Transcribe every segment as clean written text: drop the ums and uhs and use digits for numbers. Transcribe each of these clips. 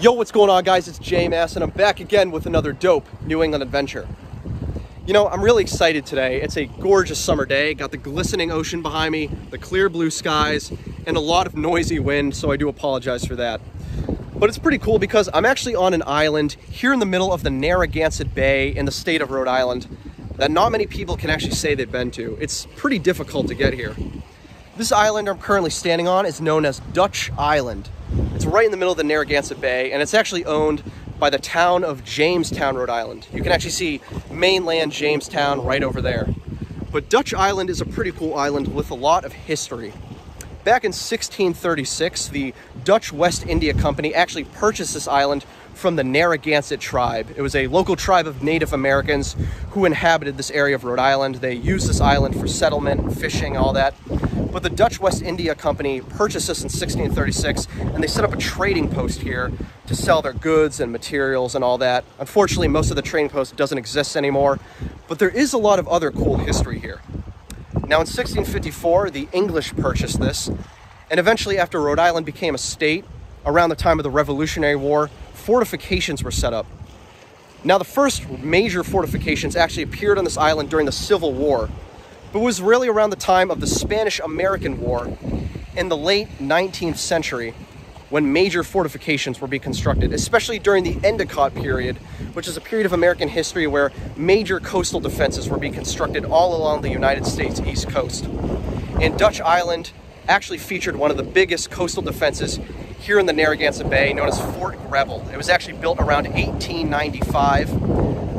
Yo, what's going on, guys? It's Jamestown, and I'm back again with another dope New England adventure. You know, I'm really excited today. It's a gorgeous summer day. Got the glistening ocean behind me, the clear blue skies, and a lot of noisy wind, so I do apologize for that. But it's pretty cool because I'm actually on an island here in the middle of the Narragansett Bay in the state of Rhode Island that not many people can actually say they've been to. It's pretty difficult to get here. This island I'm currently standing on is known as Dutch Island. It's right in the middle of the Narragansett Bay, and it's actually owned by the town of Jamestown, Rhode Island. You can actually see mainland Jamestown right over there. But Dutch Island is a pretty cool island with a lot of history. Back in 1636, the Dutch West India Company actually purchased this island from the Narragansett tribe. It was a local tribe of Native Americans who inhabited this area of Rhode Island. They used this island for settlement, fishing, all that. But the Dutch West India Company purchased this in 1636, and they set up a trading post here to sell their goods and materials and all that. Unfortunately, most of the trading post doesn't exist anymore, but there is a lot of other cool history here. Now, in 1654, the English purchased this, and eventually, after Rhode Island became a state, around the time of the Revolutionary War, fortifications were set up. Now, the first major fortifications actually appeared on this island during the Civil War, but it was really around the time of the Spanish-American War in the late 19th century when major fortifications were being constructed, especially during the Endicott Period, which is a period of American history where major coastal defenses were being constructed all along the United States East Coast. And Dutch Island actually featured one of the biggest coastal defenses here in the Narragansett Bay, known as Fort Greble. It was actually built around 1895.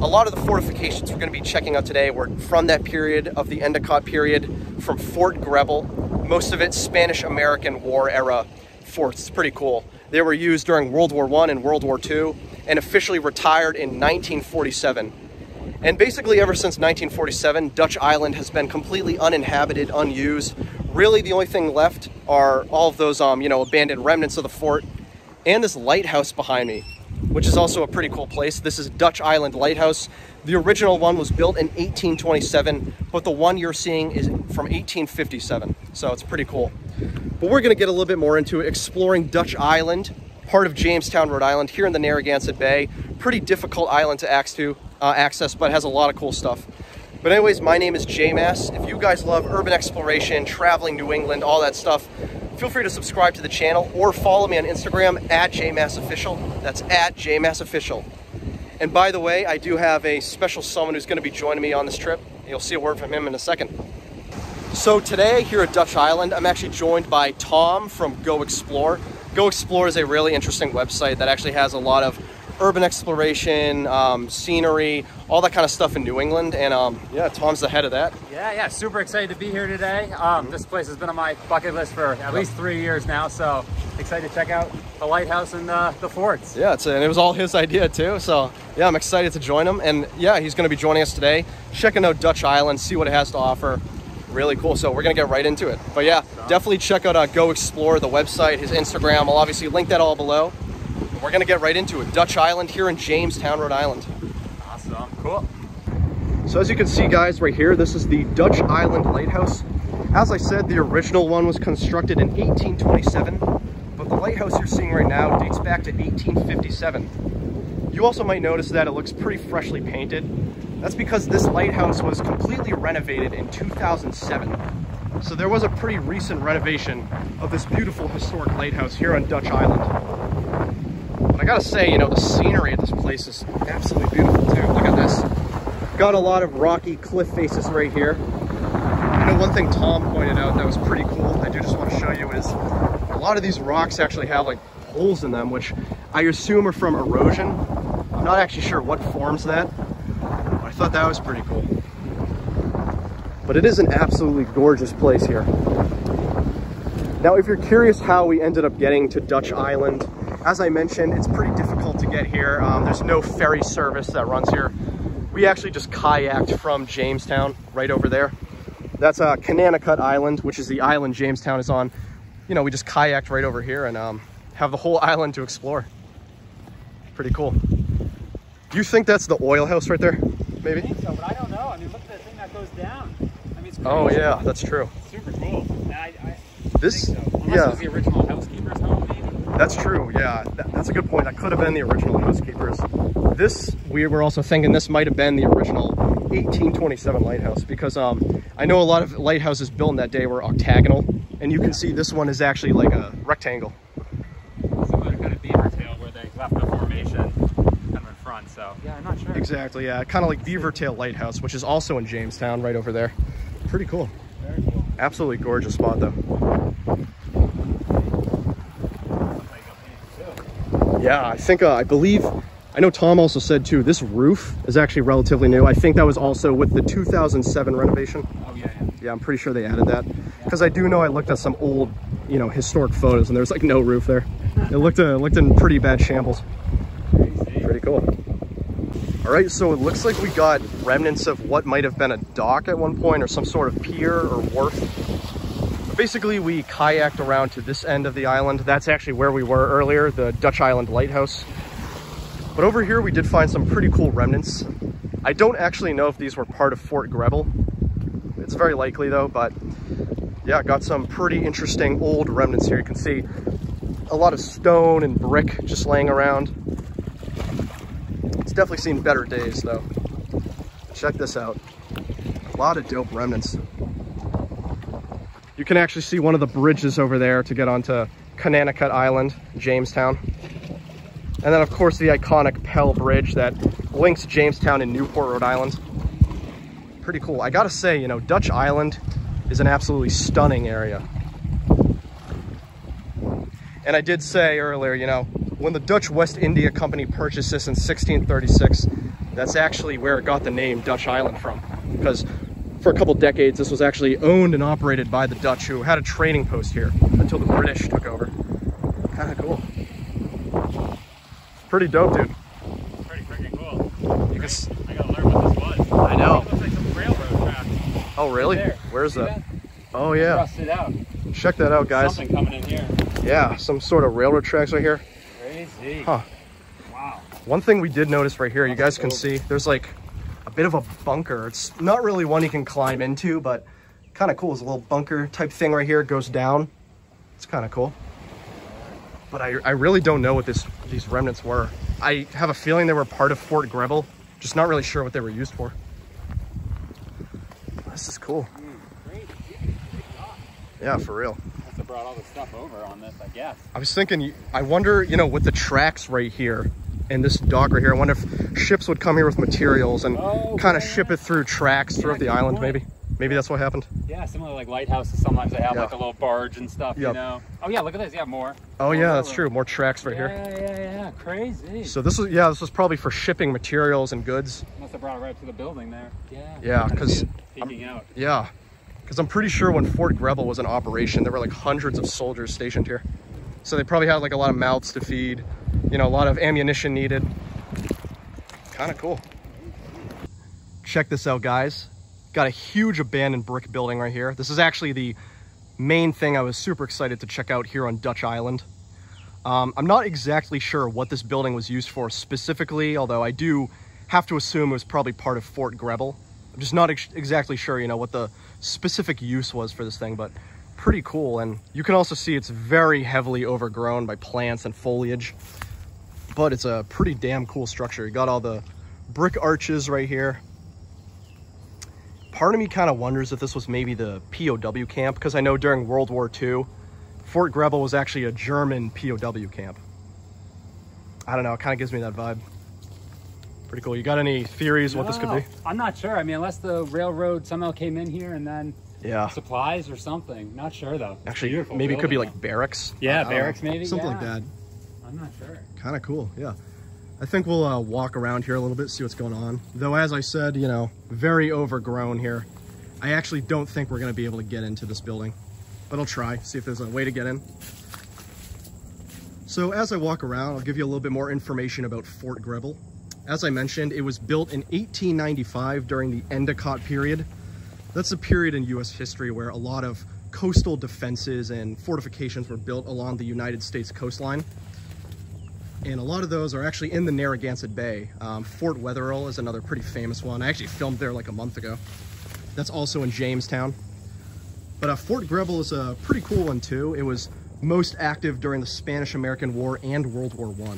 A lot of the fortifications we're going to be checking out today were from that period of the Endicott period, from Fort Greble. Most of it Spanish-American War era forts. It's pretty cool. They were used during World War I and World War II and officially retired in 1947. And basically ever since 1947, Dutch Island has been completely uninhabited, unused. Really the only thing left are all of those abandoned remnants of the fort and this lighthouse behind me, which is also a pretty cool place. This is Dutch Island Lighthouse. The original one was built in 1827, but the one you're seeing is from 1857, so it's pretty cool. But we're gonna get a little bit more into it, exploring Dutch Island, part of Jamestown, Rhode Island, here in the Narragansett Bay. Pretty difficult island to access, but has a lot of cool stuff. But anyways, my name is J-Mass. If you guys love urban exploration, traveling New England, all that stuff, feel free to subscribe to the channel or follow me on Instagram at JMassOfficial. That's at JMassOfficial. And by the way, I do have a special someone who's going to be joining me on this trip. You'll see a word from him in a second. So today here at Dutch Island, I'm actually joined by Tom from GoXplr. GoXplr is a really interesting website that actually has a lot of urban exploration, scenery, all that kind of stuff in New England, and yeah, Tom's the head of that. Yeah, super excited to be here today. This place has been on my bucket list for at least 3 years now, so excited to check out the lighthouse and the forts. Yeah, and it was all his idea too, so yeah, I'm excited to join him, and yeah, he's going to be joining us today, checking out Dutch Island, see what it has to offer. Really cool, so we're going to get right into it. But yeah, definitely check out GoXplr, the website, his Instagram. I'll obviously link that all below. We're gonna get right into it. Dutch Island here in Jamestown, Rhode Island. Awesome, cool. So as you can see, guys, right here, this is the Dutch Island Lighthouse. As I said, the original one was constructed in 1827, but the lighthouse you're seeing right now dates back to 1857. You also might notice that it looks pretty freshly painted. That's because this lighthouse was completely renovated in 2007. So there was a pretty recent renovation of this beautiful historic lighthouse here on Dutch Island. But I gotta say, the scenery at this place is absolutely beautiful too. Look at this. Got a lot of rocky cliff faces right here. One thing Tom pointed out that was pretty cool, I do just want to show you, is a lot of these rocks actually have like holes in them, which I assume are from erosion. I'm not actually sure what forms that, but I thought that was pretty cool. But it is an absolutely gorgeous place here. Now, if you're curious how we ended up getting to Dutch Island, as I mentioned, it's pretty difficult to get here. There's no ferry service that runs here. We actually just kayaked from Jamestown right over there. That's Conanicut Island, which is the island Jamestown is on. We just kayaked right over here and have the whole island to explore. Pretty cool. Do you think that's the oil house right there? Maybe? I think so, but I don't know. I mean, look at the thing that goes down. I mean, it's crazy. Oh yeah, that's true. Super cool. This, think so. Unless yeah. it was the original housekeeper's home, maybe? That's true, yeah. That's a good point. That could have been the original House Keepers. This, we were also thinking this might have been the original 1827 lighthouse, because I know a lot of lighthouses built in that day were octagonal, and you can see this one is actually like a rectangle. Similar kind of beaver tail where they left the formation kind of in front, so yeah, I'm not sure. Exactly, yeah. Kind of like Beaver Tail Lighthouse, which is also in Jamestown, right over there. Pretty cool. Very cool. Absolutely gorgeous spot, though. Yeah, I think, I believe, I know Tom also said too, this roof is actually relatively new. I think that was also with the 2007 renovation. Oh, yeah. Yeah, I'm pretty sure they added that. Because I do know I looked at some old, you know, historic photos and there's like no roof there. It looked in pretty bad shambles. Crazy. Pretty cool. All right, so it looks like we got remnants of what might have been a dock at one point or some sort of pier or wharf. Basically, we kayaked around to this end of the island. That's actually where we were earlier, the Dutch Island Lighthouse. But over here, we did find some pretty cool remnants. I don't actually know if these were part of Fort Greble. It's very likely though, but yeah, got some pretty interesting old remnants here. You can see a lot of stone and brick just laying around. It's definitely seen better days though. Check this out. A lot of dope remnants. You can actually see one of the bridges over there to get onto Conanicut Island, Jamestown. And then of course the iconic Pell Bridge that links Jamestown and Newport, Rhode Island. Pretty cool. I gotta say, you know, Dutch Island is an absolutely stunning area. And I did say earlier, you know, when the Dutch West India Company purchased this in 1636, that's actually where it got the name Dutch Island from. Because for a couple decades, this was actually owned and operated by the Dutch, who had a trading post here until the British took over. Kind of cool. Pretty dope, dude. Pretty freaking cool. I gotta learn what this was. I know. It looks like some railroad tracks. Oh, really? There. Where's that? That? Oh, yeah. Rusted out. Check that out, guys. Something coming in here. Yeah, some sort of railroad tracks right here. Crazy. Huh. Wow. One thing we did notice right here, you guys can see, there's like a bit of a bunker. It's not really one you can climb into, but kind of cool. It's a little bunker type thing right here. It goes down. It's kind of cool. But I really don't know what these remnants were. I have a feeling they were part of Fort Greble. Just not really sure what they were used for. This is cool. Yeah, for real. Must have brought all the stuff over on this, I guess. I was thinking, I wonder, you know, with the tracks right here and this dock right here, I wonder if ships would come here with materials and kind of ship it through tracks throughout the island, maybe. Maybe that's what happened. Yeah, similar like lighthouses, sometimes they have like a little barge and stuff, you know. Oh yeah, look at this, yeah, more. Oh yeah, that's true, more tracks right here. Yeah, crazy. So this was probably for shipping materials and goods. Must have brought it right to the building there. Yeah, because peeking out. Yeah, because I'm pretty sure when Fort Greble was in operation, there were like hundreds of soldiers stationed here. So they probably had like a lot of mouths to feed, you know, a lot of ammunition needed. Kind of cool. Check this out, guys. Got a huge abandoned brick building right here. This is actually the main thing I was super excited to check out here on Dutch Island. I'm not exactly sure what this building was used for specifically, although I do have to assume it was probably part of Fort Greble. I'm just not exactly sure, you know, what the specific use was for this thing, but pretty cool. And you can also see it's very heavily overgrown by plants and foliage, but it's a pretty damn cool structure. You got all the brick arches right here. Part of me kind of wonders if this was maybe the POW camp, because I know during World War II, Fort Greble was actually a German POW camp. I don't know, it kind of gives me that vibe. Pretty cool. You got any theories what this could be? I'm not sure. I mean, unless the railroad somehow came in here and then supplies or something. Not sure though. Actually, maybe it could be like barracks. Yeah, barracks maybe. Something like that. I'm not sure. Kind of cool, yeah. I think we'll walk around here a little bit, see what's going on. Though, as I said, you know, very overgrown here. I actually don't think we're going to be able to get into this building, but I'll try, see if there's a way to get in. So as I walk around, I'll give you a little bit more information about Fort Greble. As I mentioned, it was built in 1895 during the Endicott Period. That's a period in US history where a lot of coastal defenses and fortifications were built along the United States coastline. And a lot of those are actually in the Narragansett Bay. Fort Wetherill is another pretty famous one. I actually filmed there like a month ago. That's also in Jamestown. But Fort Greble is a pretty cool one too. It was most active during the Spanish-American War and World War I.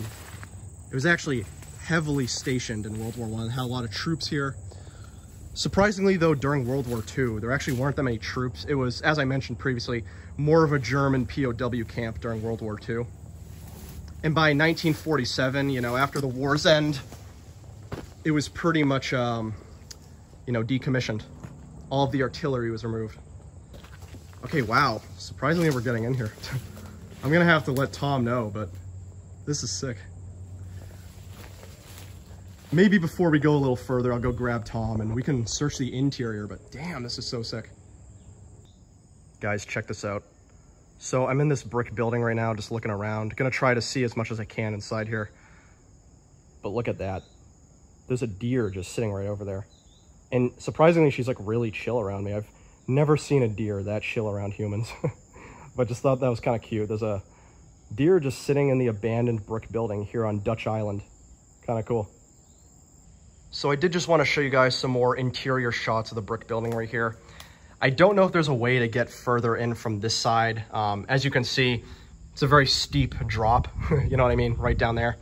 It was actually heavily stationed in World War I, had a lot of troops here. Surprisingly though, during World War II, there actually weren't that many troops. It was, as I mentioned previously, more of a German POW camp during World War II. And by 1947, you know, after the war's end, it was pretty much, you know, decommissioned. All of the artillery was removed. Okay, wow. Surprisingly, we're getting in here. I'm gonna have to let Tom know, but this is sick. Maybe before we go a little further, I'll go grab Tom and we can search the interior, but damn, this is so sick. Guys, check this out. So I'm in this brick building right now, just looking around. Gonna try to see as much as I can inside here. But look at that. There's a deer just sitting right over there. And surprisingly, she's like really chill around me. I've never seen a deer that chill around humans. But just thought that was kind of cute. There's a deer just sitting in the abandoned brick building here on Dutch Island. Kind of cool. So I did just want to show you guys some more interior shots of the brick building right here. I don't know if there's a way to get further in from this side. As you can see, it's a very steep drop, you know what I mean, right down there.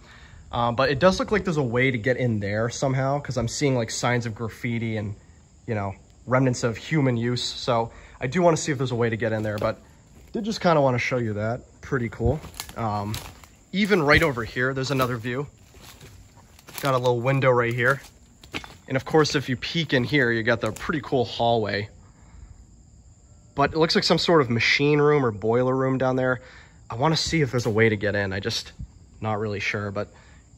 But it does look like there's a way to get in there somehow, because I'm seeing like signs of graffiti and, you know, remnants of human use. So I do want to see if there's a way to get in there, but did just kind of want to show you that. Pretty cool. Even right over here, there's another view. Got a little window right here. And of course, if you peek in here, you got the pretty cool hallway. But it looks like some sort of machine room or boiler room down there. I want to see if there's a way to get in. I just not really sure. But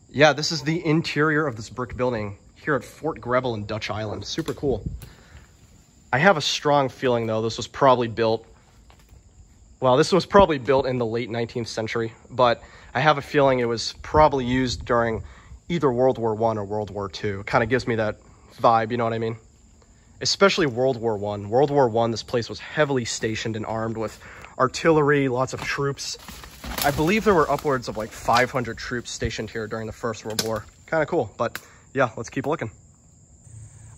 yeah, this is the interior of this brick building here at Fort Greble in Dutch Island. Super cool. I have a strong feeling though, this was probably built, well, this was probably built in the late 19th century, but I have a feeling it was probably used during either World War I or World War II. Kind of gives me that vibe, you know what I mean? Especially World War I. World War I, this place was heavily stationed and armed with artillery, lots of troops. I believe there were upwards of like 500 troops stationed here during the First World War. Kind of cool, but yeah, let's keep looking.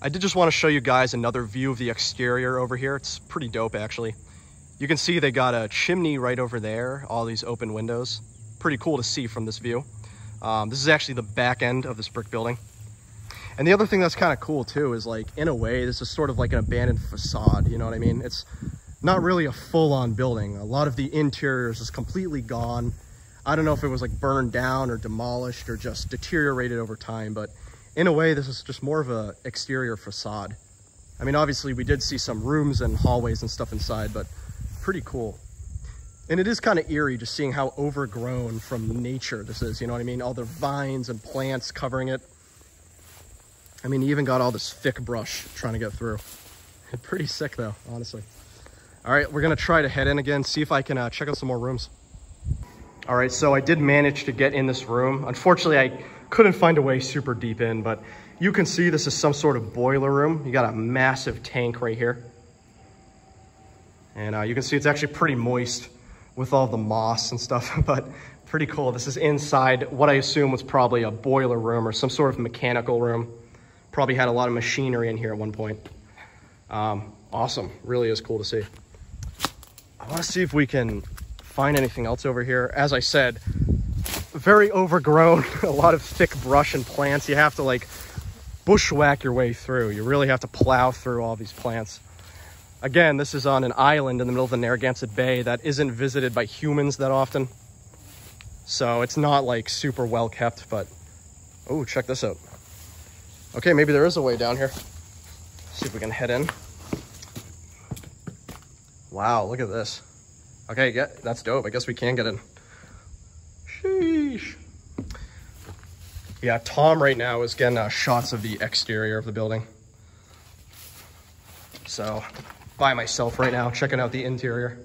I did just want to show you guys another view of the exterior over here. It's pretty dope, actually. You can see they got a chimney right over there, all these open windows. Pretty cool to see from this view. This is actually the back end of this brick building. And the other thing that's kind of cool too is, like, in a way, this is sort of like an abandoned facade, you know what I mean? It's not really a full-on building. A lot of the interior is just completely gone. I don't know if it was like burned down or demolished or just deteriorated over time, but in a way, this is just more of an exterior facade. I mean, obviously we did see some rooms and hallways and stuff inside, but pretty cool. And it is kind of eerie just seeing how overgrown from nature this is, you know what I mean? All the vines and plants covering it. I mean, you even got all this thick brush trying to get through. Pretty sick though, honestly. All right, we're gonna try to head in again, see if I can check out some more rooms. All right, so I did manage to get in this room. Unfortunately, I couldn't find a way super deep in, but you can see this is some sort of boiler room. You got a massive tank right here. And you can see it's actually pretty moist with all the moss and stuff, but pretty cool. This is inside what I assume was probably a boiler room or some sort of mechanical room. Probably had a lot of machinery in here at one point. Awesome, really is cool to see. I want to see if we can find anything else over here. As I said, very overgrown, a lot of thick brush and plants. You have to like bushwhack your way through. You really have to plow through all these plants. Again, this is on an island in the middle of the Narragansett Bay that isn't visited by humans that often. So it's not like super well kept, but oh, check this out. Okay, maybe there is a way down here. See if we can head in. Wow, look at this. Okay, yeah, that's dope. I guess we can get in. Sheesh. Yeah, Tom right now is getting shots of the exterior of the building. So, by myself right now, checking out the interior.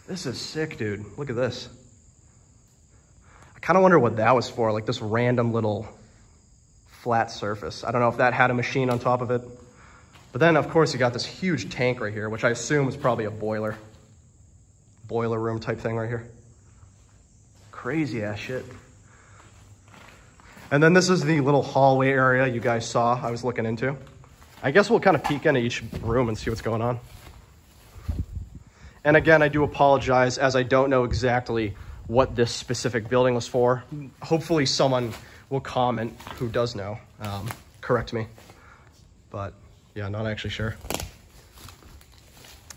This is sick, dude. Look at this. I kind of wonder what that was for, like this random little flat surface. I don't know if that had a machine on top of it. But then, of course, you got this huge tank right here, which I assume is probably a boiler room type thing right here. Crazy ass shit. And then this is the little hallway area you guys saw I was looking into. I guess we'll kind of peek into each room and see what's going on. And again, I do apologize as I don't know exactly what this specific building was for. Hopefully someone will comment who does know, correct me. But yeah, not actually sure.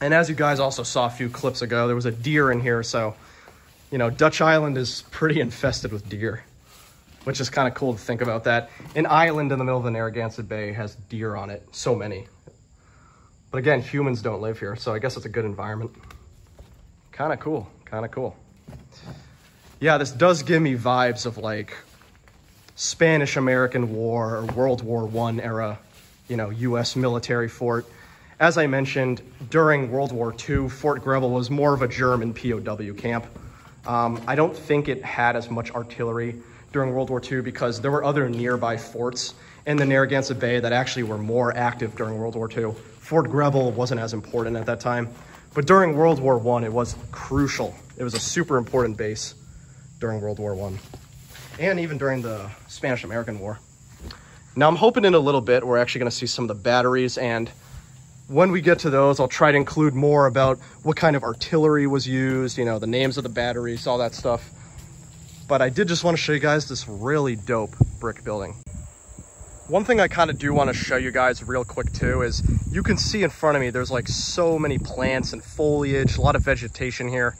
And as you guys also saw a few clips ago, there was a deer in here. So, you know, Dutch Island is pretty infested with deer, which is kind of cool to think about that. An island in the middle of the Narragansett Bay has deer on it, so many. But again, humans don't live here, so I guess it's a good environment. Kind of cool, kind of cool. Yeah, this does give me vibes of like Spanish-American War or World War I era, you know, US military fort. As I mentioned, during World War II, Fort Greble was more of a German POW camp. I don't think it had as much artillery during World War II because there were other nearby forts in the Narragansett Bay that actually were more active during World War II. Fort Greble wasn't as important at that time, but during World War I, it was crucial. It was a super important base during World War I, and even during the Spanish-American War. Now, I'm hoping in a little bit, we're actually gonna see some of the batteries, and when we get to those, I'll try to include more about what kind of artillery was used, you know, the names of the batteries, all that stuff. But I did just want to show you guys this really dope brick building. One thing I kind of do want to show you guys real quick too is you can see in front of me, there's like so many plants and foliage, a lot of vegetation here.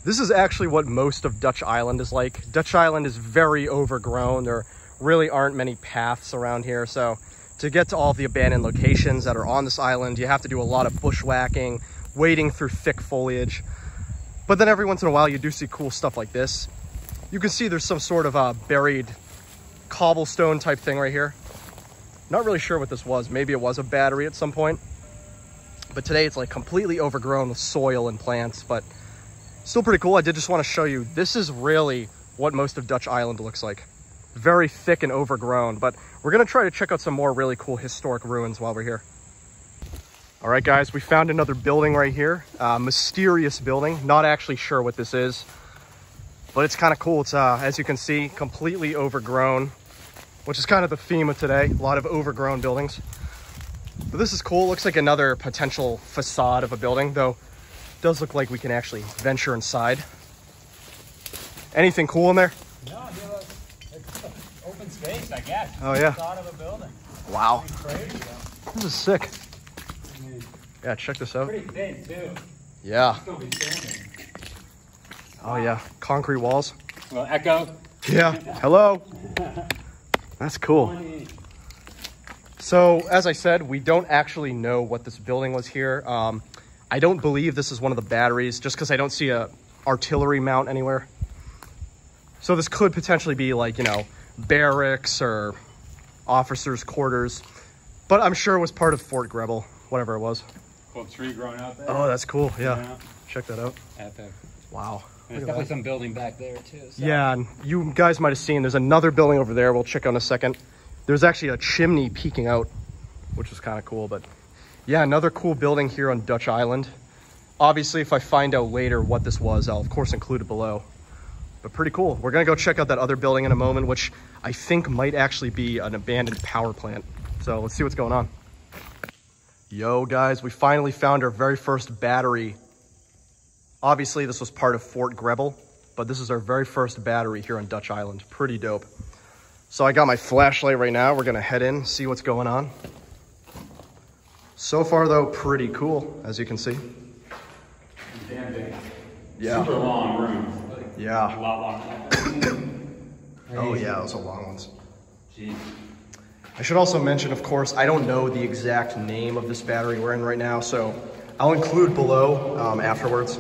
This is actually what most of Dutch Island is like. Dutch Island is very overgrown. There really aren't many paths around here. So to get to all the abandoned locations that are on this island, you have to do a lot of bushwhacking, wading through thick foliage. But then every once in a while, you do see cool stuff like this. You can see there's some sort of buried cobblestone type thing right here. Not really sure what this was. Maybe it was a battery at some point. But today it's like completely overgrown with soil and plants, but still pretty cool. I did just want to show you, this is really what most of Dutch Island looks like. Very thick and overgrown, but we're going to try to check out some more really cool historic ruins while we're here. All right, guys, we found another building right here. Mysterious building. Not actually sure what this is, but it's kind of cool. It's, as you can see, completely overgrown, which is kind of the theme of today. A lot of overgrown buildings. But this is cool. Looks like another potential facade of a building, though it does look like we can actually venture inside. Anything cool in there? No, it's open space, I guess. Oh, yeah. Facade of a building. Wow. Crazy, though. This is sick. Yeah, check this out. Pretty thin, too. Yeah. It's gonna be standing. Oh, yeah. Concrete walls. Well, echo. Yeah. Hello. That's cool. So, as I said, we don't actually know what this building was here. I don't believe this is one of the batteries, just because I don't see a artillery mount anywhere. So this could potentially be like, you know, barracks or officers' quarters. But I'm sure it was part of Fort Greble, whatever it was. Cool tree growing out there. Oh, that's cool. Yeah. Check that out. Epic. Wow. And there's definitely some building back there, too. So. Yeah, and you guys might have seen there's another building over there we'll check out in a second. There's actually a chimney peeking out, which is kind of cool. But yeah, another cool building here on Dutch Island. Obviously, if I find out later what this was, I'll of course include it below. But pretty cool. We're gonna go check out that other building in a moment, which I think might actually be an abandoned power plant. So let's see what's going on. Yo guys, we finally found our very first battery. Obviously this was part of Fort Greble, but this is our very first battery here on Dutch Island. Pretty dope. So I got my flashlight right now. We're gonna head in, see what's going on. So far though, pretty cool, as you can see. Damn big. Yeah. Super long room. Yeah. A lot longer. Oh yeah, those are long ones. Jeez. I should also mention, of course, I don't know the exact name of this battery we're in right now, so I'll include below afterwards.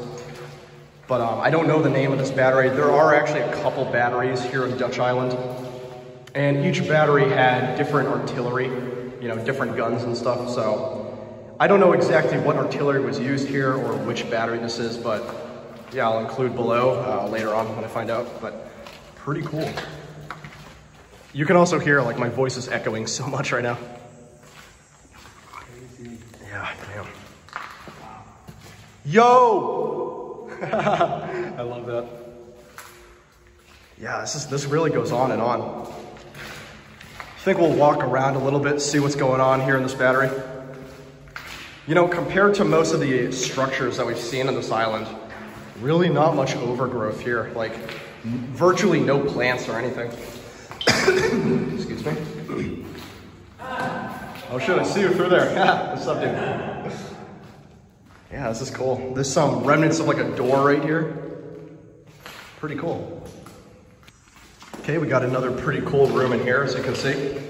But I don't know the name of this battery. There are actually a couple batteries here in Dutch Island, and each battery had different artillery, you know, different guns and stuff. So I don't know exactly what artillery was used here or which battery this is, but yeah, I'll include below later on when I find out. But pretty cool. You can also hear like my voice is echoing so much right now. Yeah, damn. Yo! I love that. Yeah, this really goes on and on. I think we'll walk around a little bit, see what's going on here in this battery. You know, compared to most of the structures that we've seen on this island, really not much overgrowth here. Like, virtually no plants or anything. Excuse me. Oh shit, I see you through there. What's up, dude? Yeah, this is cool. There's some remnants of like a door right here. Pretty cool. Okay, we got another pretty cool room in here, as you can see.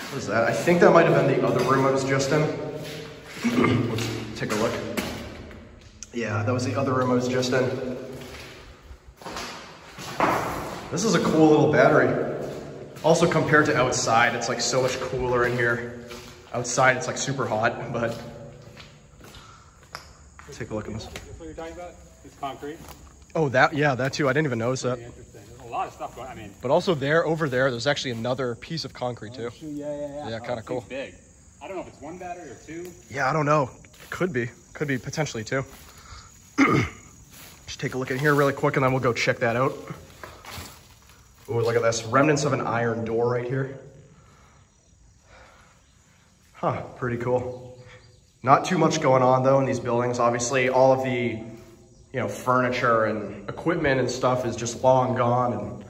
What is that? I think that might have been the other room I was just in. Let's take a look. Yeah, that was the other room I was just in. This is a cool little battery. Also, compared to outside, it's like so much cooler in here. Outside, it's like super hot, but take a look at this. That's what you're talking about? It's concrete? Oh, that, yeah, that too. I didn't even notice that. Interesting. There's a lot of stuff going on. I mean, but also over there, there's actually another piece of concrete too. Yeah. Yeah, kind of cool. Big. I don't know if it's one battery or two. Yeah, I don't know. Could be potentially two. Just take a look in here really quick and then we'll go check that out. Oh, look at this. Remnants of an iron door right here. Huh, pretty cool. Not too much going on though in these buildings. Obviously, all of the, you know, furniture and equipment and stuff is just long gone and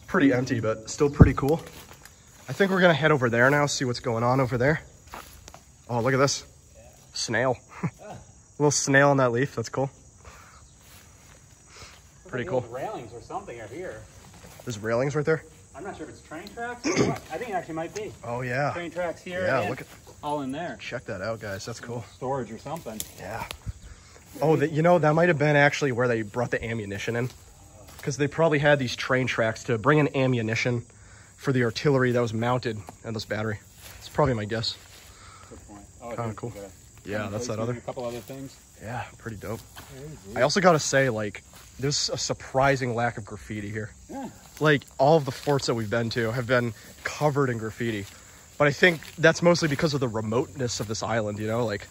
pretty empty, but still pretty cool. I think we're gonna head over there now, see what's going on over there. Oh, look at this. Snail. Little snail on that leaf, that's cool. Pretty cool. Railings or something are here. There's railings right there? I'm not sure if it's train tracks or what. I think it actually might be. Oh yeah. Train tracks here. Yeah, and look at, all in there. check that out, guys. That's cool. Storage or something. Yeah. Oh, you know, that might have been actually where they brought the ammunition in. Because they probably had these train tracks to bring in ammunition for the artillery that was mounted in this battery. It's probably my guess. Good point. Oh, kind of cool. Yeah, that's that other. A couple other things. Yeah, pretty dope. I also got to say, like, there's a surprising lack of graffiti here. Yeah. Like, all of the forts that we've been to have been covered in graffiti. But I think that's mostly because of the remoteness of this island, you know? Like,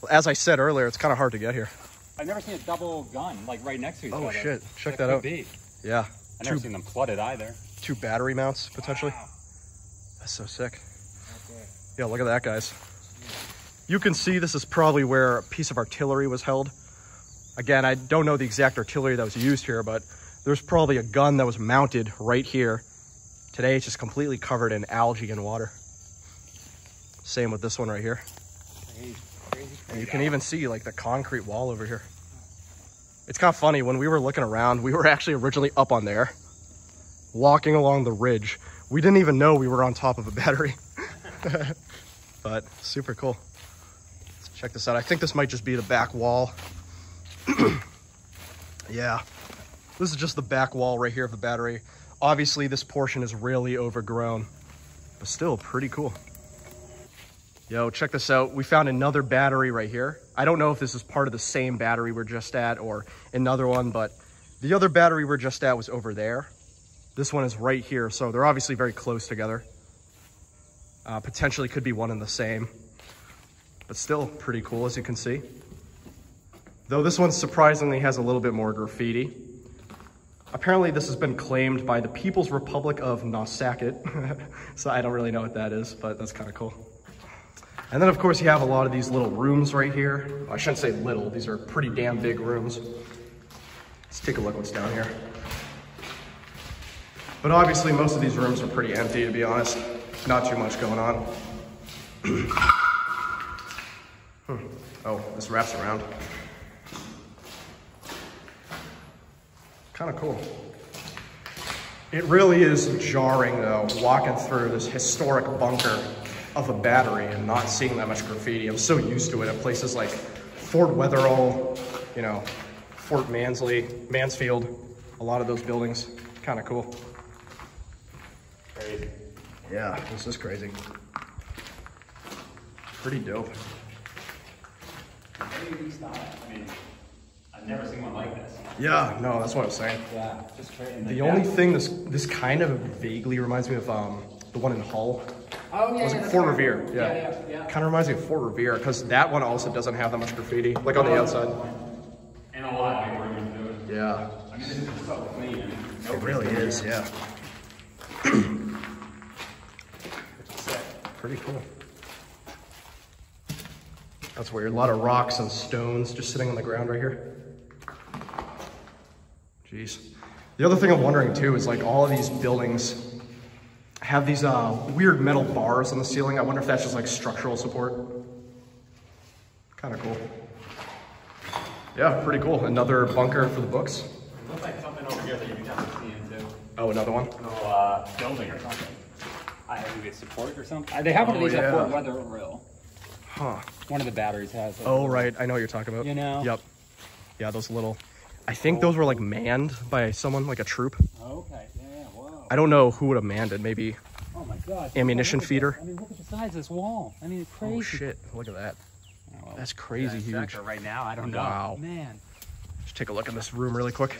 as I said earlier, it's kind of hard to get here. I've never seen a double gun, like, right next to each other. Oh, shit. Check that out. Yeah. I've never seen them flooded either. 2 battery mounts, potentially. Wow. That's so sick. Okay. Yeah, look at that, guys. You can see this is probably where a piece of artillery was held. Again, I don't know the exact artillery that was used here, but there's probably a gun that was mounted right here. Today, it's just completely covered in algae and water. Same with this one right here. Crazy. And you can even see like the concrete wall over here. It's kind of funny, when we were looking around, we were actually originally up on there, walking along the ridge. We didn't even know we were on top of a battery. But super cool. Let's check this out. I think this might just be the back wall. Yeah, this is just the back wall right here of the battery. Obviously, this portion is really overgrown, but still pretty cool. Yo, check this out. We found another battery right here. I don't know if this is part of the same battery we're just at or another one, but the other battery we're just at was over there. This one is right here, so they're obviously very close together. Potentially could be one and the same, but still pretty cool, as you can see. Though this one surprisingly has a little bit more graffiti. Apparently this has been claimed by the People's Republic of Narragansett. So I don't really know what that is, but that's kind of cool. And then of course you have a lot of these little rooms right here. I shouldn't say little, these are pretty damn big rooms. Let's take a look what's down here. But obviously most of these rooms are pretty empty, to be honest. Not too much going on. Oh, this wraps around. Kind of cool. It really is jarring though, walking through this historic bunker of a battery and not seeing that much graffiti. I'm so used to it at places like Fort Wetherall, you know, Fort Mansfield, a lot of those buildings. Kind of cool. Crazy. Yeah, this is crazy. Pretty dope. I mean, I've never seen one like this. Yeah, no, that's what I was saying. Yeah, just crazy. The only thing this kind of vaguely reminds me of the one in Hull. Oh yeah, was it Fort Revere? Yeah. Kind of reminds me of Fort Revere because that one also doesn't have that much graffiti, like on the outside. And a lot of rooms too. Yeah. I mean, this is so clean. It really is, yeah. Pretty cool. That's weird. A lot of rocks and stones just sitting on the ground right here. Jeez. The other thing I'm wondering too is like all of these buildings have these weird metal bars on the ceiling. I wonder if that's just like structural support. Kind of cool. Yeah, pretty cool. Another bunker for the books. It looks like something over here that you can definitely see into. Oh, another one? Little building or something. I think it's support or something. They have one of these at Fort Greble. Huh. One of the batteries has. Oh, right. I know what you're talking about. You know? Yep. Yeah, those little... I think those were like manned by someone, like a troop. Okay. Yeah, whoa. I don't know who would have manned it. Maybe oh my God. ammunition feeder. I mean, look at the size of this wall. I mean, it's crazy. Oh, shit. Look at that. Oh, well, that's crazy huge. Right now, I don't know. Wow. Man. Just take a look in this room really quick.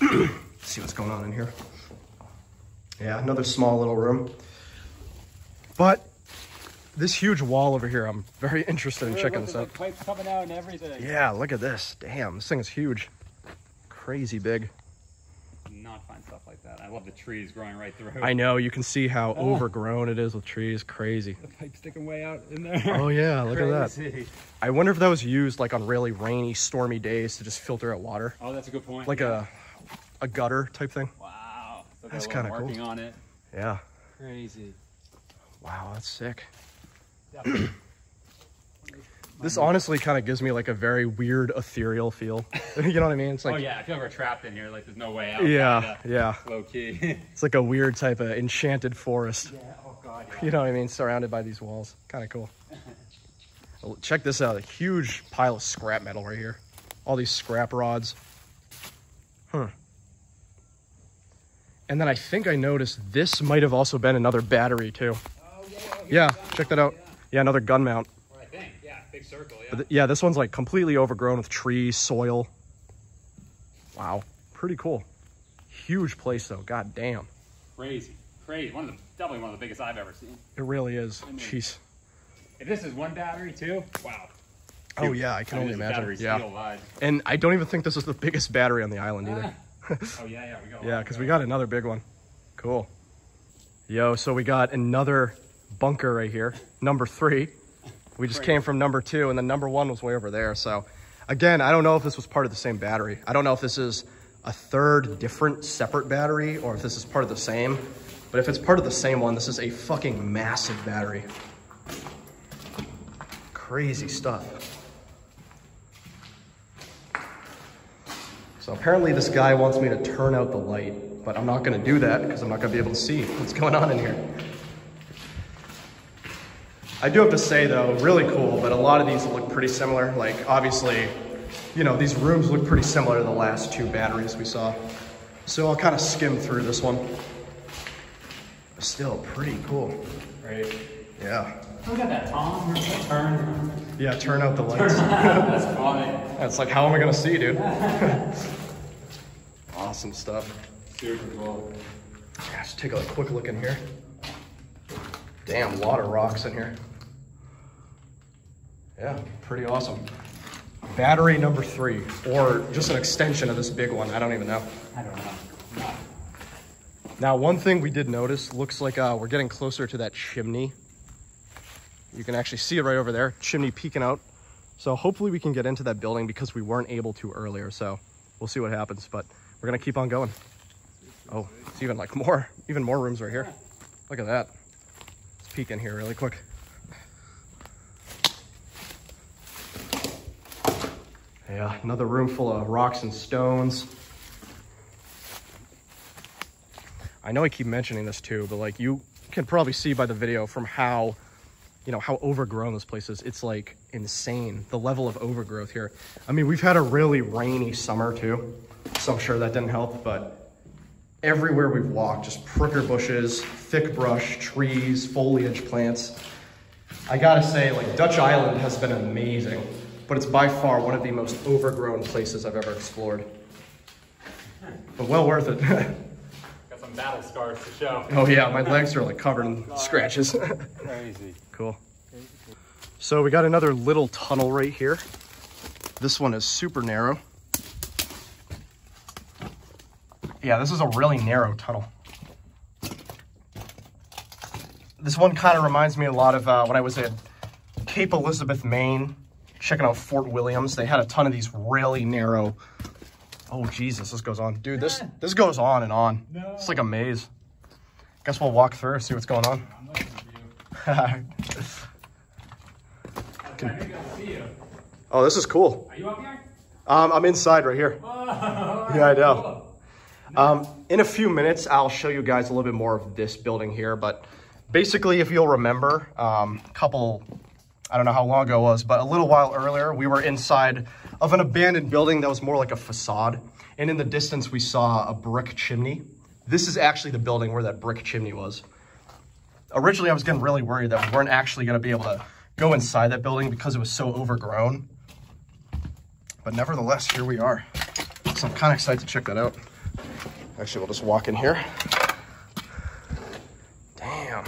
Yeah. See what's going on in here. Yeah, another small little room. But this huge wall over here, I'm very interested in checking this out. Like pipes coming out and everything. Yeah, look at this. Damn, this thing is huge. Crazy big. Not find stuff like that. I love the trees growing right through. I know, you can see how overgrown it is with trees. Crazy. The pipe sticking way out in there. Oh yeah, look at that. I wonder if that was used like on really rainy, stormy days to just filter out water. Oh, that's a good point. Like a gutter type thing. Wow. So that's kind of cool. Working on it. Yeah. Crazy. Wow, that's sick. Yeah. This honestly kind of gives me like a very weird ethereal feel. You know what I mean? It's like, oh yeah, I feel like we're trapped in here. Like there's no way out. Yeah, yeah. Low key. It's like a weird type of enchanted forest. Yeah. Oh God. Yeah. You know what I mean? Surrounded by these walls. Kind of cool. Well, check this out. A huge pile of scrap metal right here. All these scrap rods. Huh. And then I think I noticed this might have also been another battery too. Oh yeah. Yeah, check that out. Yeah, another gun mount. I think. Yeah, big circle. Yeah. But yeah, this one's like completely overgrown with trees, soil. Wow, pretty cool. Huge place though. God damn. Crazy, crazy. Definitely one of the biggest I've ever seen. It really is. I mean, jeez. If this is one battery too, wow. Oh yeah, I can only imagine. Yeah. And I don't even think this is the biggest battery on the island either. Oh yeah, we got. Yeah, because we got another big one. Cool. Yo, so we got another bunker right here, number 3. We just came from number 2, and then number 1 was way over there. So again, I don't know if this was part of the same battery. I don't know if this is a third different separate battery or if this is part of the same. But if it's part of the same one, this is a fucking massive battery. Crazy stuff. So apparently this guy wants me to turn out the light, but I'm not gonna do that because I'm not gonna be able to see what's going on in here. I do have to say though, really cool, but a lot of these look pretty similar. Like obviously, you know, these rooms look pretty similar to the last 2 batteries we saw. So I'll kind of skim through this one. But still pretty cool. Right. Yeah. Look at that, Tom. Turn. Yeah, turn out the lights. That's funny. That's like, how am I gonna see, dude? Awesome stuff. Super cool. Yeah, just take a quick look in here. Damn, a lot of rocks in here. Yeah, pretty awesome. Battery number 3, or just an extension of this big one. I don't even know. I don't know. No. Now, one thing we did notice, looks like we're getting closer to that chimney. You can actually see it right over there, chimney peeking out. So hopefully we can get into that building because we weren't able to earlier. So we'll see what happens, but we're gonna keep on going. Oh, it's even like even more rooms right here. Look at that. Let's peek in here really quick. Yeah, another room full of rocks and stones. I know I keep mentioning this too, but like you can probably see by the video from how, you know, how overgrown this place is. It's like insane, the level of overgrowth here. I mean, we've had a really rainy summer too, so I'm sure that didn't help, but everywhere we've walked, just pricker bushes, thick brush, trees, foliage, plants. I gotta say, like, Dutch Island has been amazing, but it's by far one of the most overgrown places I've ever explored. But well worth it. Got some battle scars to show. Oh yeah, my legs are like covered in scratches. Crazy. Cool. So we got another little tunnel right here. This one is super narrow. Yeah, this is a really narrow tunnel. This one kind of reminds me a lot of when I was at Cape Elizabeth, Maine. Checking out Fort Williams. They had a ton of these really narrow. Oh Jesus, this goes on, dude. This goes on and on. No. It's like a maze. Guess we'll walk through, see what's going on. Oh, this is cool. Are you up here? I'm inside right here. Oh, yeah, I know. Cool. In a few minutes, I'll show you guys a little bit more of this building here. But basically, if you'll remember, I don't know how long ago it was, but a little while earlier, we were inside of an abandoned building that was more like a facade. And in the distance, we saw a brick chimney. This is actually the building where that brick chimney was. Originally, I was getting really worried that we weren't actually going to be able to go inside that building because it was so overgrown. But nevertheless, here we are. So I'm kind of excited to check that out. Actually, we'll just walk in here. Damn.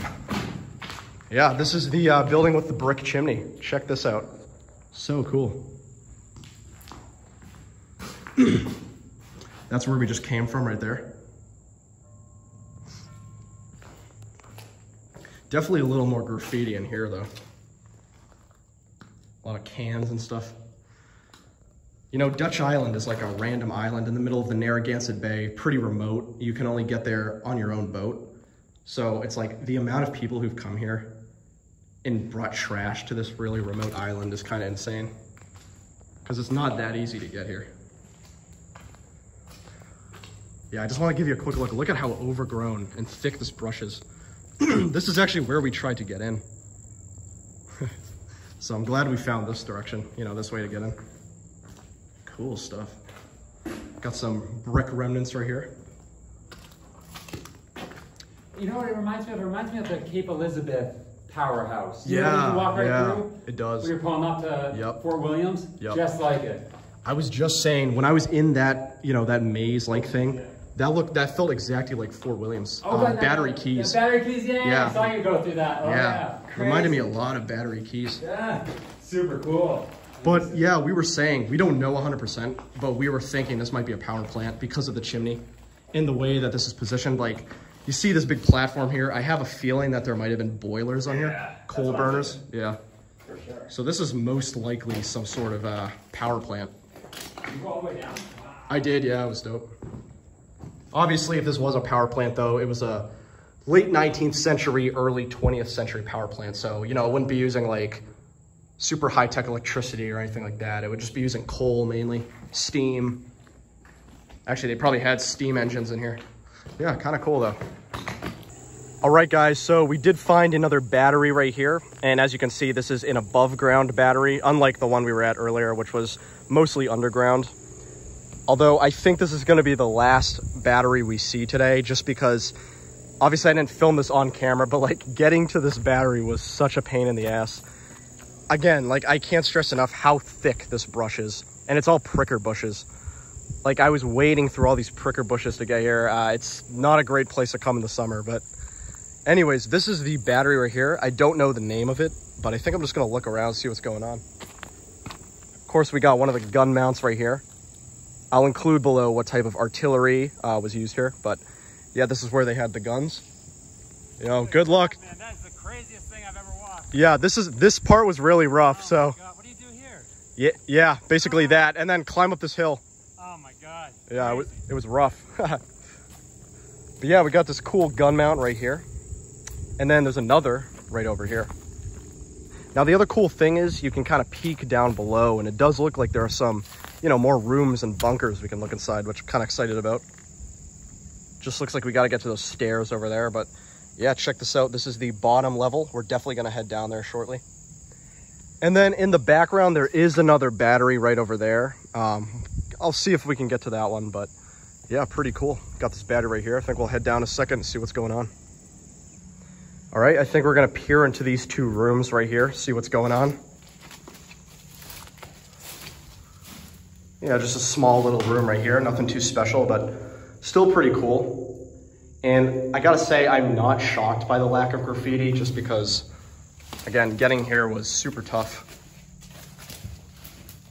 Yeah, this is the building with the brick chimney. Check this out. So cool. That's where we just came from right there. Definitely a little more graffiti in here though. A lot of cans and stuff. You know, Dutch Island is like a random island in the middle of the Narragansett Bay, pretty remote. You can only get there on your own boat. So it's like the amount of people who've come here and brought trash to this really remote island is kind of insane. Because it's not that easy to get here. Yeah, I just want to give you a quick look. Look at how overgrown and thick this brush is. This is actually where we tried to get in. So I'm glad we found this direction, you know, this way to get in. Cool stuff. Got some brick remnants right here. You know what it reminds me of? It reminds me of the Cape Elizabeth powerhouse. Yeah, you know, you walk right through? It does. We were pulling up to Fort Williams, just like it. I was just saying, when I was in that, you know, that maze-like thing, that felt exactly like Fort Williams. Battery Keys. Battery Keys, yeah. I saw you go through that. Oh, yeah. Reminded me a lot of Battery Keys. Yeah, super cool. But yeah, we were saying, we don't know 100%, but we were thinking this might be a power plant because of the chimney and the way that this is positioned. Like, you see this big platform here. I have a feeling that there might have been boilers on here, coal burners. Yeah. For sure. So this is most likely some sort of power plant. You go all the way down? Wow. I did, yeah, it was dope. Obviously, if this was a power plant, though, it was a late 19th century, early 20th century power plant. So, you know, it wouldn't be using like super high-tech electricity or anything like that. It would just be using coal mainly, steam. Actually, they probably had steam engines in here. Yeah, kind of cool though. All right, guys, so we did find another battery right here. And as you can see, this is an above ground battery, unlike the one we were at earlier, which was mostly underground. Although I think this is gonna be the last battery we see today, just because obviously I didn't film this on camera, but like getting to this battery was such a pain in the ass. Again, like I can't stress enough how thick this brush is, and it's all pricker bushes. Like I was wading through all these pricker bushes to get here. It's not a great place to come in the summer, but anyways, this is the battery right here. I don't know the name of it, but I think I'm just gonna look around, see what's going on. Of course, we got one of the gun mounts right here. I'll include below what type of artillery was used here, but yeah, this is where they had the guns. You know, good luck. Man, that is the craziest thing I've ever walked. Yeah, this part was really rough. Oh so my God. What do you do here? Yeah, basically that, and then climb up this hill. Oh my God. Yeah, it was rough. But yeah, we got this cool gun mount right here, and then there's another right over here. Now the other cool thing is you can kind of peek down below, and it does look like there are some, you know, more rooms and bunkers we can look inside, which I'm kind of excited about. Just looks like we got to get to those stairs over there, but yeah, check this out. This is the bottom level. We're definitely going to head down there shortly. And then in the background, there is another battery right over there. I'll see if we can get to that one, but yeah, pretty cool. Got this battery right here. I think we'll head down a second and see what's going on. All right, I think we're going to peer into these two rooms right here, see what's going on. Yeah, just a small little room right here. Nothing too special, but still pretty cool. And I gotta say, I'm not shocked by the lack of graffiti, just because, again, getting here was super tough.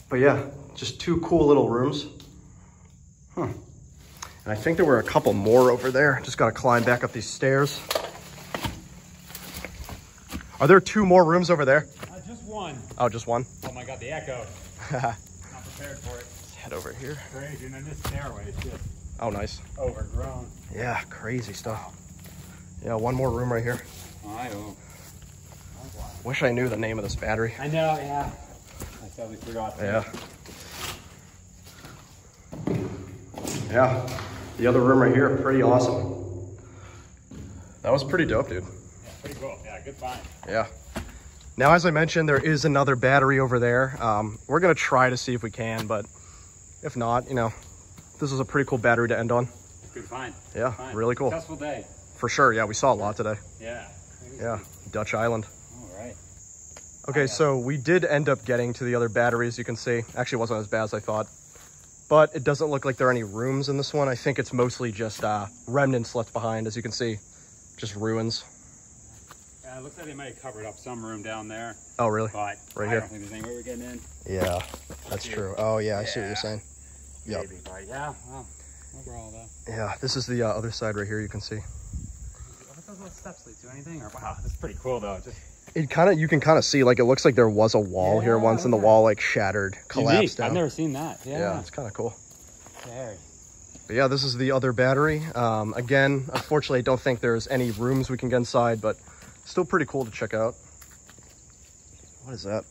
But yeah, just two cool little rooms. And I think there were a couple more over there. Just gotta climb back up these stairs. Are there two more rooms over there? Just one. Oh, just one? Oh my God, the echo. Not prepared for it. Let's head over here. Crazy, and then this stairway is just nice. overgrown. Yeah, crazy stuff. Yeah, one more room right here. Wish I knew the name of this battery. I know, yeah. I totally forgot. Yeah. Yeah. The other room right here, pretty awesome. That was pretty dope, dude. Yeah, pretty cool. Yeah, good find. Yeah. Now, as I mentioned, there is another battery over there. We're going to try to see if we can, but if not, you know, this is a pretty cool battery to end on. Good find. Yeah, Good find. really cool. Successful day. For sure. Yeah, we saw a lot today. Yeah. Crazy. Yeah, Dutch Island. All right. Okay, so we did end up getting to the other battery, as you can see. Actually, it wasn't as bad as I thought. But it doesn't look like there are any rooms in this one. I think it's mostly just remnants left behind, as you can see. Just ruins. Yeah, it looks like they might have covered up some room down there. Oh, really? But right I here? don't think there's any way we're getting in. Yeah, that's true. Oh, yeah, I see what you're saying. Yep. Maybe, but yeah, well, overall though. Yeah, this is the other side right here, you can see. What those little steps lead to? Anything? Or wow, this is pretty cool though. Just You can kind of see, like, it looks like there was a wall here once, and the wall, like, shattered, collapsed down. I've never seen that. Yeah, it's kind of cool. Scary. But yeah, this is the other battery. Again, unfortunately, I don't think there's any rooms we can get inside, but still pretty cool to check out. What is that?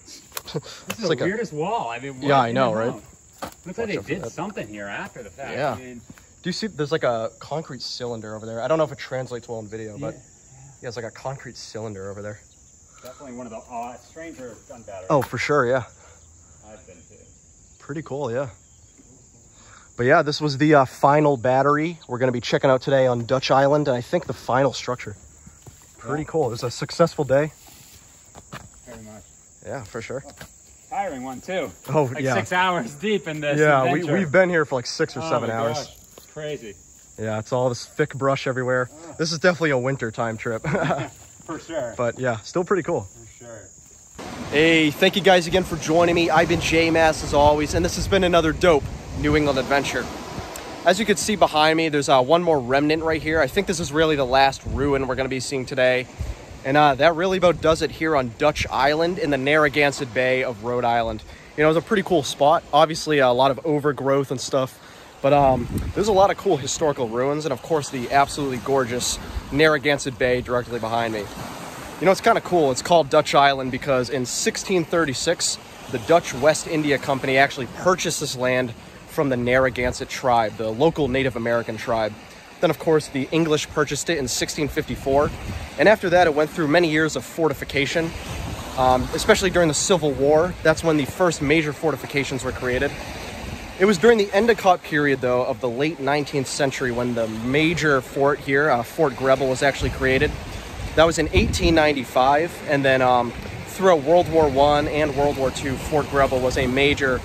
This is the like weirdest wall. I mean, yeah, I know, right? Looks like they did something here after the fact. Yeah. I mean, do you see, there's like a concrete cylinder over there. I don't know if it translates well in video, but yeah, it's like a concrete cylinder over there. Definitely one of the stranger gun batteries. Oh, for sure, yeah. I've been to. Pretty cool, yeah. But yeah, this was the final battery we're going to be checking out today on Dutch Island, and I think the final structure. Pretty cool. It was a successful day. Very much. Yeah, for sure. Tiring one too. Oh, like yeah. 6 hours deep in this adventure. We've been here for like 6 or 7 hours. Gosh. Crazy. Yeah, it's all this thick brush everywhere. This is definitely a winter time trip. For sure. But yeah, still pretty cool. For sure. Hey, thank you guys again for joining me. I've been J-Mass as always, and this has been another dope New England adventure. As you can see behind me, there's one more remnant right here. I think this is really the last ruin we're going to be seeing today. And that really about does it here on Dutch Island in the Narragansett Bay of Rhode Island. You know, it's a pretty cool spot. Obviously, a lot of overgrowth and stuff. But there's a lot of cool historical ruins. And, of course, the absolutely gorgeous Narragansett Bay directly behind me. You know, it's kind of cool. It's called Dutch Island because in 1636, the Dutch West India Company actually purchased this land from the Narragansett tribe, the local Native American tribe. Then, of course, the English purchased it in 1654. And after that, it went through many years of fortification, especially during the Civil War. That's when the first major fortifications were created. It was during the Endicott Period, though, of the late 19th century when the major fort here, Fort Greble, was actually created. That was in 1895. And then throughout World War I and World War II, Fort Greble was a major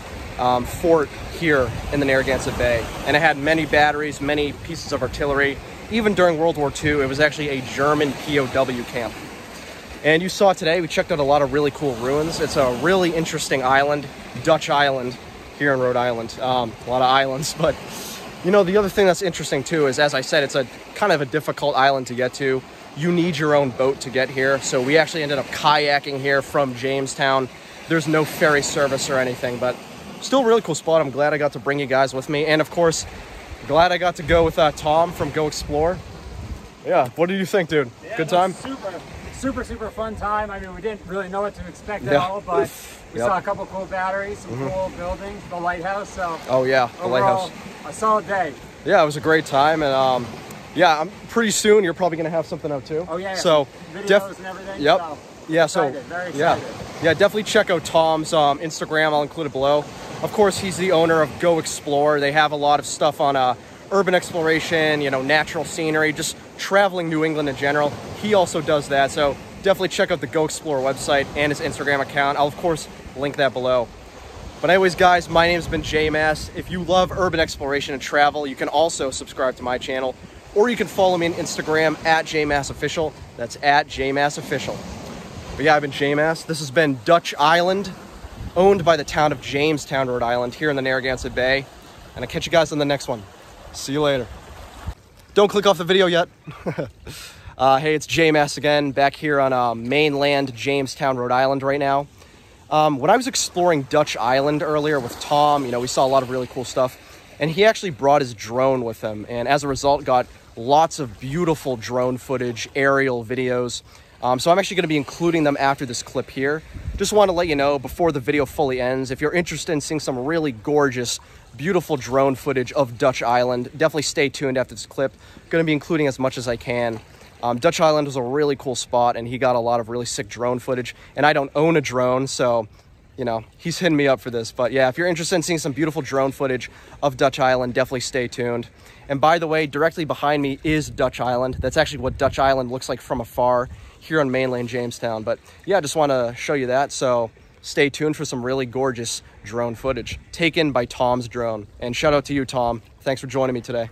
fort here in the Narragansett Bay, and it had many batteries, many pieces of artillery. Even during World War II, it was actually a German POW camp. And you saw today, we checked out a lot of really cool ruins. It's a really interesting island, Dutch Island, here in Rhode Island. A lot of islands, but you know, the other thing that's interesting too is, as I said, it's a kind of a difficult island to get to. You need your own boat to get here. So we actually ended up kayaking here from Jamestown. There's no ferry service or anything, but still a really cool spot. I'm glad I got to bring you guys with me. And of course, glad I got to go with Tom from GoXplr. Yeah, what did you think, dude? Yeah, good time? Super fun time. I mean, we didn't really know what to expect at all, but we saw a couple cool batteries, some cool buildings, the lighthouse. So oh yeah, the lighthouse. A solid day. Yeah, it was a great time. And yeah, I'm pretty soon you're probably gonna have something out too. Oh yeah. So videos and everything. Yep. So, yeah, so very excited. Yeah, definitely check out Tom's Instagram. I'll include it below. Of course, he's the owner of GoXplr. They have a lot of stuff on urban exploration, you know, natural scenery, just traveling New England in general. He also does that, so definitely check out the GoXplr website and his Instagram account. I'll, of course, link that below. But anyways, guys, my name's been J-Mass. If you love urban exploration and travel, you can also subscribe to my channel, or you can follow me on Instagram at JMassOfficial. That's at JMassOfficial. But yeah, I've been J-Mass. This has been Dutch Island, owned by the town of Jamestown, Rhode Island, here in the Narragansett Bay. And I'll catch you guys on the next one. See you later. Don't click off the video yet. Hey, it's Jamestown again, back here on mainland Jamestown, Rhode Island right now. When I was exploring Dutch Island earlier with Tom, we saw a lot of really cool stuff. And he actually brought his drone with him. And as a result, got lots of beautiful drone footage, aerial videos. So I'm actually going to be including them after this clip here. Just want to let you know before the video fully ends, if you're interested in seeing some really gorgeous, beautiful drone footage of Dutch Island, definitely stay tuned after this clip. Going to be including as much as I can. Dutch Island was a really cool spot, and he got a lot of really sick drone footage. And I don't own a drone, so, he's hitting me up for this. But yeah, if you're interested in seeing some beautiful drone footage of Dutch Island, definitely stay tuned. And by the way, directly behind me is Dutch Island. That's actually what Dutch Island looks like from afar here on mainland Jamestown. But yeah, I just want to show you that. So stay tuned for some really gorgeous drone footage taken by Tom's drone. And shout out to you, Tom. Thanks for joining me today.